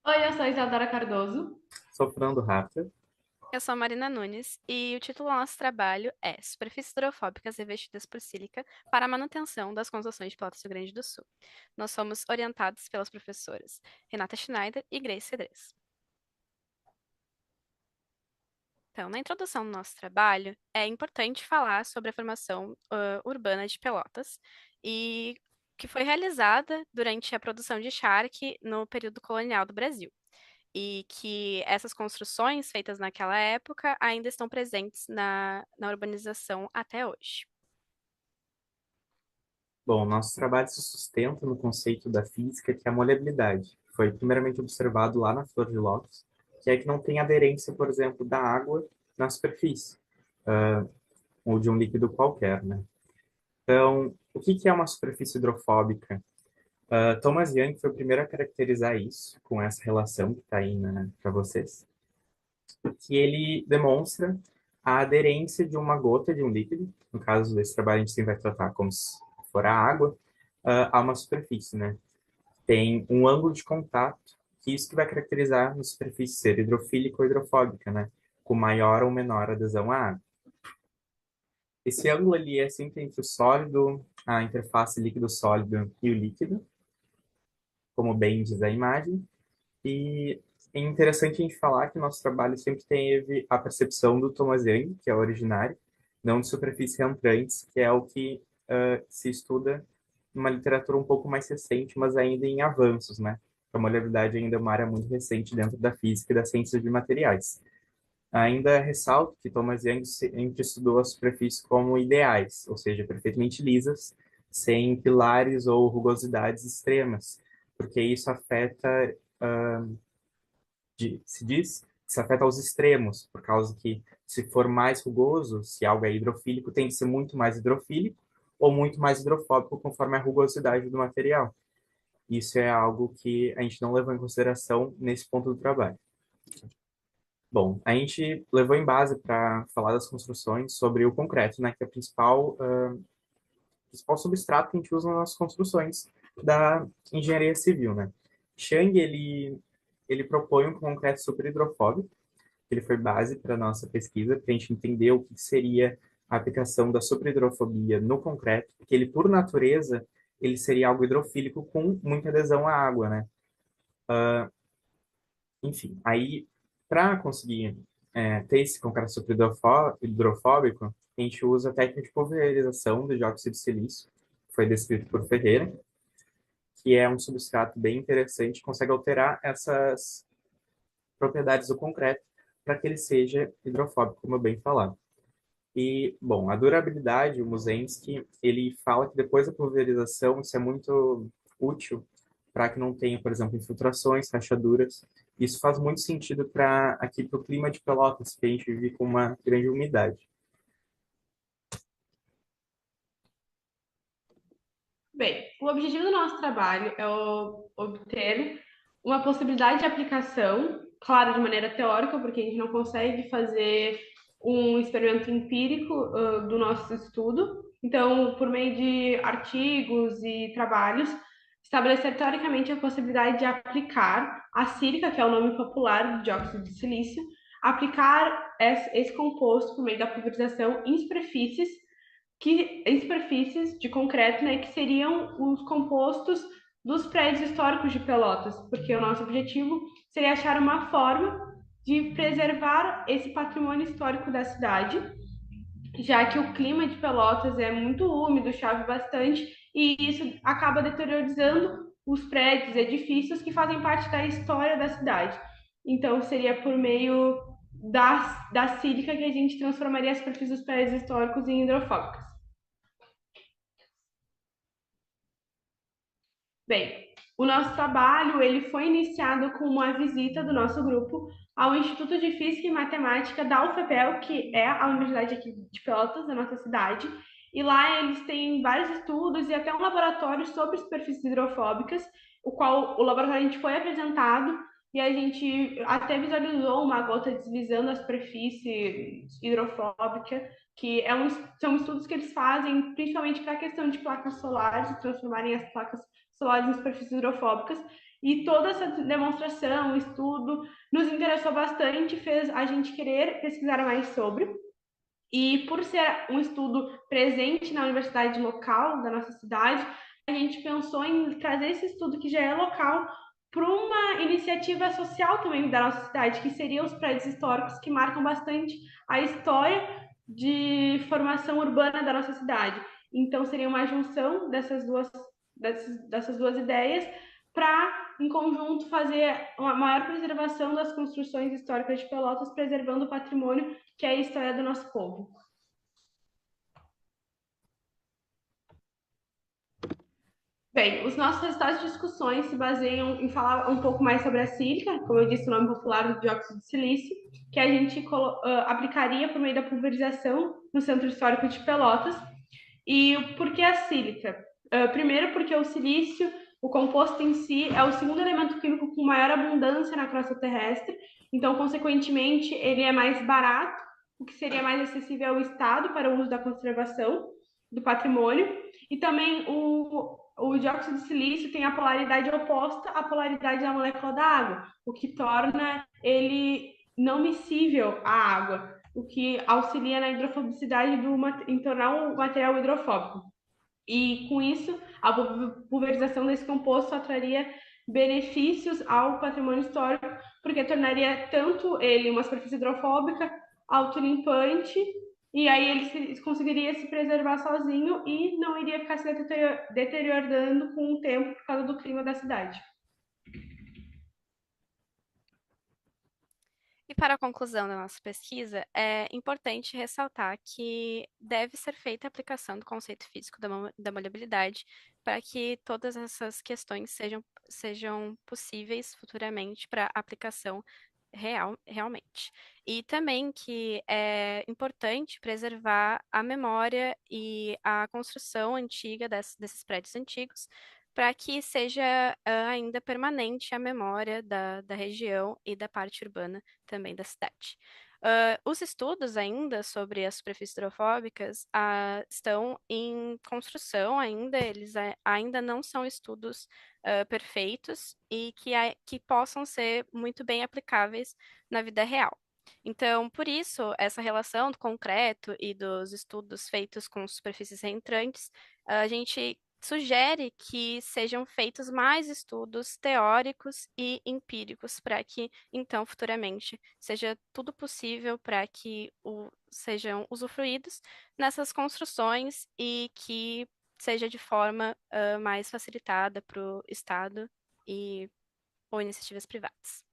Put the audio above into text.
Oi, eu sou a Isadora Cardoso. Sou Fernando Rafter. Eu sou a Marina Nunes e o título do nosso trabalho é Superfícies hidrofóbicas revestidas por sílica para a manutenção das construções de Pelotas do Rio Grande do Sul. Nós somos orientados pelas professoras Renata Schneider e Grace Cedrez. Então, na introdução do nosso trabalho, é importante falar sobre a formação urbana de Pelotas e que foi realizada durante a produção de charque no período colonial do Brasil. E que essas construções feitas naquela época ainda estão presentes na urbanização até hoje. Bom, nosso trabalho se sustenta no conceito da física, que é a molhabilidade. Foi primeiramente observado lá na flor de lótus, que é que não tem aderência, por exemplo, da água na superfície, ou de um líquido qualquer, né? Então, o que que é uma superfície hidrofóbica? Thomas Young foi o primeiro a caracterizar isso, com essa relação que está aí, né, para vocês, que ele demonstra a aderência de uma gota de um líquido, no caso desse trabalho a gente sempre vai tratar como se for a água, a uma superfície, né? Tem um ângulo de contato, que isso que vai caracterizar a superfície ser hidrofílica ou hidrofóbica, né? Com maior ou menor adesão à água. Esse ângulo ali é sempre entre o sólido, a interface líquido-sólido e o líquido, como bem diz a imagem. E é interessante a gente falar que o nosso trabalho sempre teve a percepção do Thomas Young, que é o originário, não de superfícies reentrantes, que é o que se estuda numa literatura um pouco mais recente, mas ainda em avanços, né? A molhabilidade ainda é uma área muito recente dentro da física e da ciência de materiais. Ainda ressalto que Thomas Young sempre estudou as superfícies como ideais, ou seja, perfeitamente lisas, sem pilares ou rugosidades extremas, porque isso afeta, se diz, que se afeta aos extremos, por causa que se for mais rugoso, se algo é hidrofílico, tem que ser muito mais hidrofílico ou muito mais hidrofóbico conforme a rugosidade do material. Isso é algo que a gente não levou em consideração nesse ponto do trabalho. Bom, a gente levou em base para falar das construções sobre o concreto, né, que é o principal substrato que a gente usa nas nossas construções da engenharia civil, né. Chang, ele propõe um concreto super hidrofóbico, que ele foi base para a nossa pesquisa, para a gente entender o que seria a aplicação da superhidrofobia no concreto, porque ele, por natureza, ele seria algo hidrofílico com muita adesão à água, né. Enfim, aí, para conseguir ter esse concreto super hidrofóbico, a gente usa a técnica de pulverização do dióxido de silício, que foi descrito por Ferreira, que é um substrato bem interessante, consegue alterar essas propriedades do concreto para que ele seja hidrofóbico, como eu bem falado. E, bom, a durabilidade, o Musenski, ele fala que depois da pulverização isso é muito útil para que não tenha, por exemplo, infiltrações, rachaduras. Isso faz muito sentido para aqui para o clima de Pelotas, que a gente vive com uma grande umidade. Bem, o objetivo do nosso trabalho é obter uma possibilidade de aplicação, claro, de maneira teórica, porque a gente não consegue fazer um experimento empírico, do nosso estudo. Então, por meio de artigos e trabalhos, estabelecer teoricamente a possibilidade de aplicar a sílica, que é o nome popular do dióxido de silício, aplicar esse composto por meio da pulverização em superfícies em superfícies de concreto, né, que seriam os compostos dos prédios históricos de Pelotas, porque o nosso objetivo seria achar uma forma de preservar esse patrimônio histórico da cidade, já que o clima de Pelotas é muito úmido, chove bastante, e isso acaba deteriorando os prédios, edifícios que fazem parte da história da cidade. Então, seria por meio da sílica que a gente transformaria as superfícies dos prédios históricos em hidrofóbicas. Bem, o nosso trabalho ele foi iniciado com uma visita do nosso grupo ao Instituto de Física e Matemática da UFPEL, que é a universidade aqui de Pelotas, da nossa cidade. E lá eles têm vários estudos e até um laboratório sobre superfícies hidrofóbicas, o qual o laboratório a gente foi apresentado e a gente até visualizou uma gota deslizando a superfície hidrofóbica, que são estudos que eles fazem principalmente para a questão de placas solares, transformarem as placas solares em superfícies hidrofóbicas. E toda essa demonstração, estudo, nos interessou bastante, fez a gente querer pesquisar mais sobre. E por ser um estudo presente na universidade local da nossa cidade, a gente pensou em trazer esse estudo que já é local para uma iniciativa social também da nossa cidade, que seriam os prédios históricos que marcam bastante a história de formação urbana da nossa cidade. Então, seria uma junção dessas duas ideias para, em conjunto, fazer uma maior preservação das construções históricas de Pelotas, preservando o patrimônio que é a história do nosso povo. Bem, os nossos resultados de discussões se baseiam em falar um pouco mais sobre a sílica, como eu disse, o nome popular do dióxido de silício, que a gente aplicaria por meio da pulverização no Centro Histórico de Pelotas. E por que a sílica? Primeiro, porque o silício, o composto em si, é o segundo elemento químico com maior abundância na crosta terrestre, então, consequentemente, ele é mais barato, o que seria mais acessível ao Estado para o uso da conservação do patrimônio, e também o dióxido de silício tem a polaridade oposta à polaridade da molécula da água, o que torna ele não miscível à água, o que auxilia na hidrofobicidade em tornar o material hidrofóbico. E com isso, a pulverização desse composto só traria benefícios ao patrimônio histórico, porque tornaria tanto ele uma superfície hidrofóbica, autolimpante, e aí ele conseguiria se preservar sozinho e não iria ficar se deteriorando com o tempo por causa do clima da cidade. E para a conclusão da nossa pesquisa, é importante ressaltar que deve ser feita a aplicação do conceito físico da maleabilidade para que todas essas questões sejam possíveis futuramente para aplicação realmente. E também que é importante preservar a memória e a construção antiga desses prédios antigos, para que seja ainda permanente a memória da região e da parte urbana também da cidade. Os estudos ainda sobre as superfícies hidrofóbicas estão em construção ainda, eles ainda não são estudos perfeitos e que possam ser muito bem aplicáveis na vida real. Então, por isso, essa relação do concreto e dos estudos feitos com superfícies reentrantes, a gente sugere que sejam feitos mais estudos teóricos e empíricos para que, então, futuramente, seja tudo possível para que sejam usufruídos nessas construções e que seja de forma mais facilitada para o Estado ou iniciativas privadas.